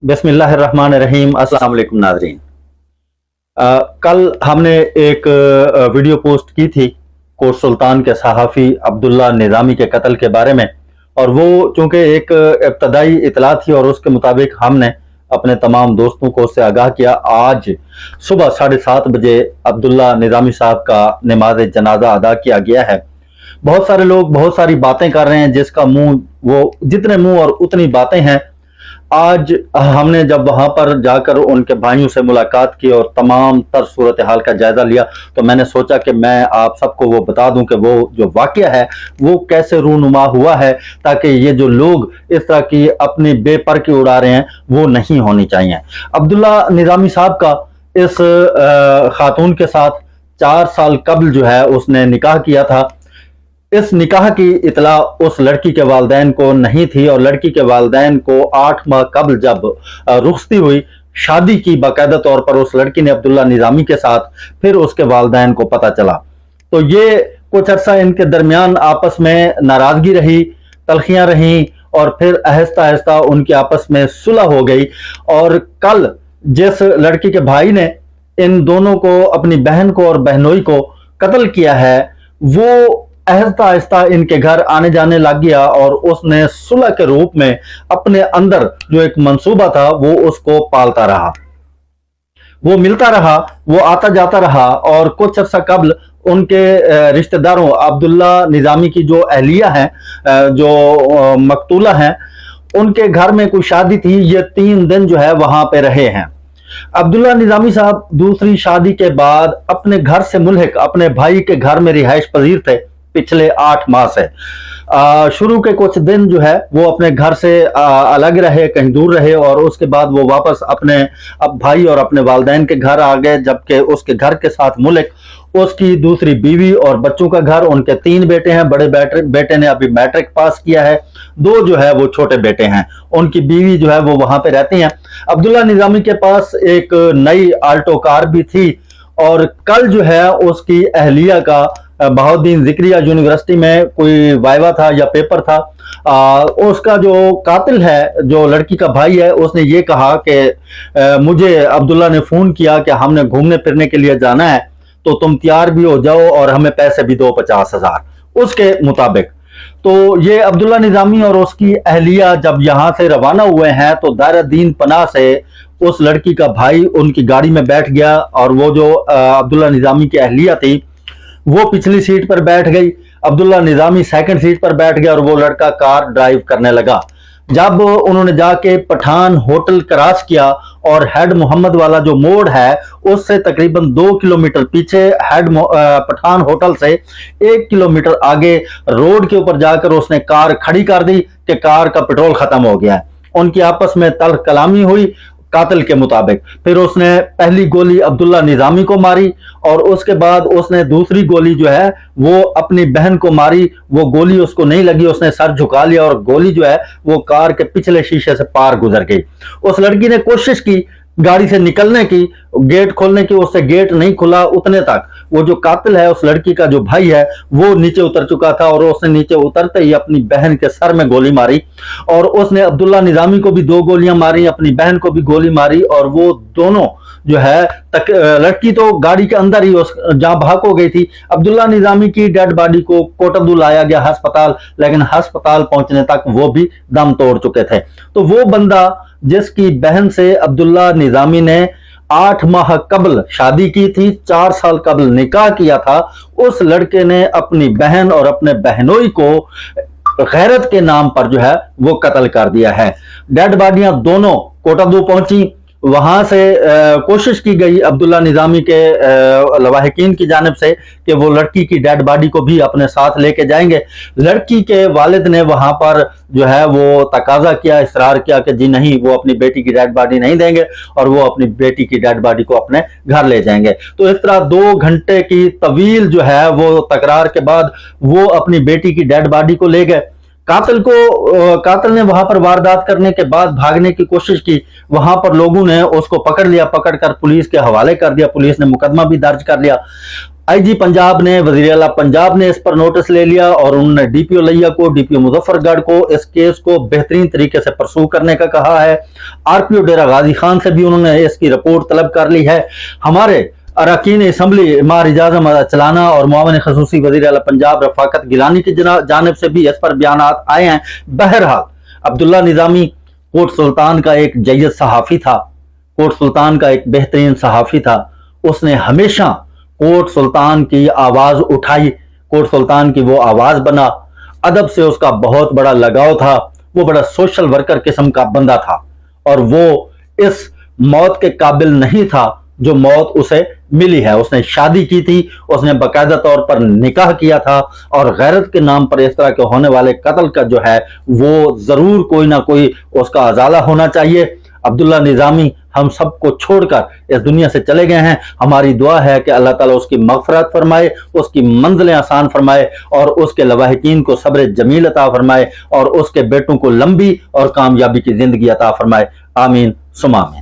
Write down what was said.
बिस्मिल्लाहिर्रहमानिर्रहीम। अस्सलाम वालेकुम नाज़रीन। कल हमने एक वीडियो पोस्ट की थी कोट सुल्तान के सहाफ़ी अब्दुल्ला निज़ामी के कत्ल के बारे में, और वो चूँकि एक इब्तदाई इतला थी और उसके मुताबिक हमने अपने तमाम दोस्तों को उससे आगाह किया। आज सुबह 7:30 बजे अब्दुल्ला निज़ामी साहब का नमाज जनाजा अदा किया गया है। बहुत सारे लोग बहुत सारी बातें कर रहे हैं, जिसका मुंह वो जितने मुंह और उतनी बातें हैं। आज हमने जब वहां पर जाकर उनके भाइयों से मुलाकात की और तमाम तर सूरत हाल का जायजा लिया, तो मैंने सोचा कि मैं आप सबको वो बता दूं कि वो जो वाकया है वो कैसे रूनुमा हुआ है, ताकि ये जो लोग इस तरह की अपनी बेपर्की उड़ा रहे हैं वो नहीं होनी चाहिए। अब्दुल्ला निज़ामी साहब का इस खातून के साथ 4 साल कबल जो है उसने निकाह किया था। इस निकाह की इतला उस लड़की के वालिदैन को नहीं थी, और लड़की के वालिदैन को 8 माह कबल जब रुखसती हुई, शादी की बाकायदा तौर पर उस लड़की ने अब्दुल्ला निज़ामी के साथ, फिर उसके वालिदैन को पता चला। तो ये कुछ अर्सा इनके दरमियान आपस में नाराजगी रही, तलखियां रहीं, और फिर आहिस्ता आहिस्ता उनकी आपस में सुलह हो गई। और कल जिस लड़की के भाई ने इन दोनों को, अपनी बहन को और बहनोई को कत्ल किया है, वो आहिस्ता आहिस्ता इनके घर आने जाने लग गया, और उसने सुलह के रूप में अपने अंदर जो एक मंसूबा था वो उसको पालता रहा, वो मिलता रहा, वो आता जाता रहा। और कुछ अर्सा कबल उनके रिश्तेदारों, अब्दुल्ला निज़ामी की जो अहलिया हैं, जो मकतूला हैं, उनके घर में कोई शादी थी। ये 3 दिन जो है वहां पे रहे हैं। अब्दुल्ला निज़ामी साहब दूसरी शादी के बाद अपने घर से मुल्हिक अपने भाई के घर में रिहाइश पजीर थे पिछले 8 माह से। शुरू के कुछ दिन जो है वो अपने घर से अलग रहे, कहीं दूर रहे, और उसके बाद वो वापस अपने अब भाई और अपने वालिदैन के घर आ गए, जबकि उसके घर के साथ मुल्क उसकी दूसरी बीवी और बच्चों का घर। उनके 3 बेटे हैं। बड़े बेटे ने अभी मैट्रिक पास किया है, 2 जो है वो छोटे बेटे हैं। उनकी बीवी जो है वो वहां पे रहती हैं। अब्दुल्ला निज़ामी के पास एक नई आल्टो कार भी थी, और कल जो है उसकी अहलिया का बहाउद्दीन ज़िक्रिया यूनिवर्सिटी में कोई वाइवा था या पेपर था। उसका जो कातिल है, जो लड़की का भाई है, उसने ये कहा कि मुझे अब्दुल्ला ने फ़ोन किया कि हमने घूमने फिरने के लिए जाना है, तो तुम तैयार भी हो जाओ और हमें पैसे भी दो 50,000 उसके मुताबिक। तो ये अब्दुल्ला निज़ामी और उसकी अहलिया जब यहाँ से रवाना हुए हैं, तो दारुद्दीन पनाह से उस लड़की का भाई उनकी गाड़ी में बैठ गया, और वो जो अब्दुल्ला निज़ामी की अहलिया थी वो पिछली सीट पर बैठ गई, अब्दुल्ला निज़ामी सेकंड सीट पर बैठ गया, और वो लड़का कार ड्राइव करने लगा। जब उन्होंने जाके पठान होटल क्रॉस किया, और हेड मोहम्मद वाला जो मोड़ है उससे तकरीबन 2 किलोमीटर पीछे, पठान होटल से 1 किलोमीटर आगे रोड के ऊपर जाकर उसने कार खड़ी कर दी कि कार का पेट्रोल खत्म हो गया है। उनकी आपस में तल्ख कलामी हुई कातिल के मुताबिक। फिर उसने पहली गोली अब्दुल्ला निज़ामी को मारी, और उसके बाद उसने दूसरी गोली जो है वो अपनी बहन को मारी। वो गोली उसको नहीं लगी, उसने सर झुका लिया, और गोली जो है वो कार के पिछले शीशे से पार गुजर गई। उस लड़की ने कोशिश की गाड़ी से निकलने की, गेट खोलने की, उससे गेट नहीं खुला उतने तक। वो जो कातिल है, उस लड़की का जो भाई है, वो नीचे उतर चुका था, और उसने नीचे उतरते ही अपनी बहन के सर में गोली मारी, और उसने अब्दुल्ला निज़ामी को भी 2 गोलियां मारी, अपनी बहन को भी गोली मारी। और वो दोनों जो है लड़की तो गाड़ी के अंदर ही जहां भाग हो गई थी। अब्दुल्ला निज़ामी की डेड बॉडी को कोटद्दू लाया गया अस्पताल, लेकिन अस्पताल पहुंचने तक वो भी दम तोड़ चुके थे। तो वो बंदा जिसकी बहन से अब्दुल्ला निज़ामी ने 8 माह कबल शादी की थी, 4 साल कबल निकाह किया था, उस लड़के ने अपनी बहन और अपने बहनोई को गैरत के नाम पर जो है वो कत्ल कर दिया है। डेड बॉडियां दोनों कोटद्दू पहुंची। वहां से कोशिश की गई अब्दुल्ला निज़ामी के लवाहिकीन की जानिब से कि वो लड़की की डेड बॉडी को भी अपने साथ लेके जाएंगे। लड़की के वालिद ने वहां पर जो है वो तकाजा किया, इसरार किया कि जी नहीं, वो अपनी बेटी की डेड बॉडी नहीं देंगे, और वो अपनी बेटी की डेड बॉडी को अपने घर ले जाएंगे। तो इस तरह 2 घंटे की तवील जो है वो तकरार के बाद वो अपनी बेटी की डेड बॉडी को ले गए। कातिल ने वहां पर वारदात करने के बाद भागने की कोशिश की। वहां पर लोगों ने उसको पकड़ लिया, पकड़कर पुलिस के हवाले कर दिया। पुलिस ने मुकदमा भी दर्ज कर लिया। आईजी पंजाब ने, वजीर आला पंजाब ने इस पर नोटिस ले लिया और उन्होंने डीपीओ लिया को, डीपीओ मुजफ्फरगढ़ को इस केस को बेहतरीन तरीके से परसू करने का कहा है। आरपीओ डेरा गाजी खान से भी उन्होंने इसकी रिपोर्ट तलब कर ली है। हमारे अरकान असम्बली मार इजाज़म चलाना और मुआविन खसूसी वज़ीर आला पंजाब रफ़ाकत गिलानी की जानिब से भी इस पर बयान आए हैं। बहरहाल अब्दुल्ला निज़ामी कोट सुल्तान का एक जय्यद सहाफ़ी था, कोट सुल्तान का एक बेहतरीन सहाफ़ी था। उसने हमेशा कोट सुल्तान की आवाज़ उठाई, कोट सुल्तान की वो आवाज़ बना। अदब से उसका बहुत बड़ा लगाव था, वो बड़ा सोशल वर्कर किस्म का बंदा था और वो इस मौत के काबिल नहीं था जो मौत उसे मिली है। उसने शादी की थी, उसने बाकायदा तौर पर निकाह किया था और गैरत के नाम पर इस तरह के होने वाले कत्ल का जो है वो जरूर कोई ना कोई उसका अजाला होना चाहिए। अब्दुल्ला निज़ामी हम सबको छोड़कर इस दुनिया से चले गए हैं। हमारी दुआ है कि अल्लाह ताला उसकी मग़फ़िरत फरमाए, उसकी मंजिलें आसान फरमाए और उसके लवाहिकीन को सब्र जमील अता फरमाए और उसके बेटों को लंबी और कामयाबी की जिंदगी अता फरमाए। आमीन सुमा आमीन।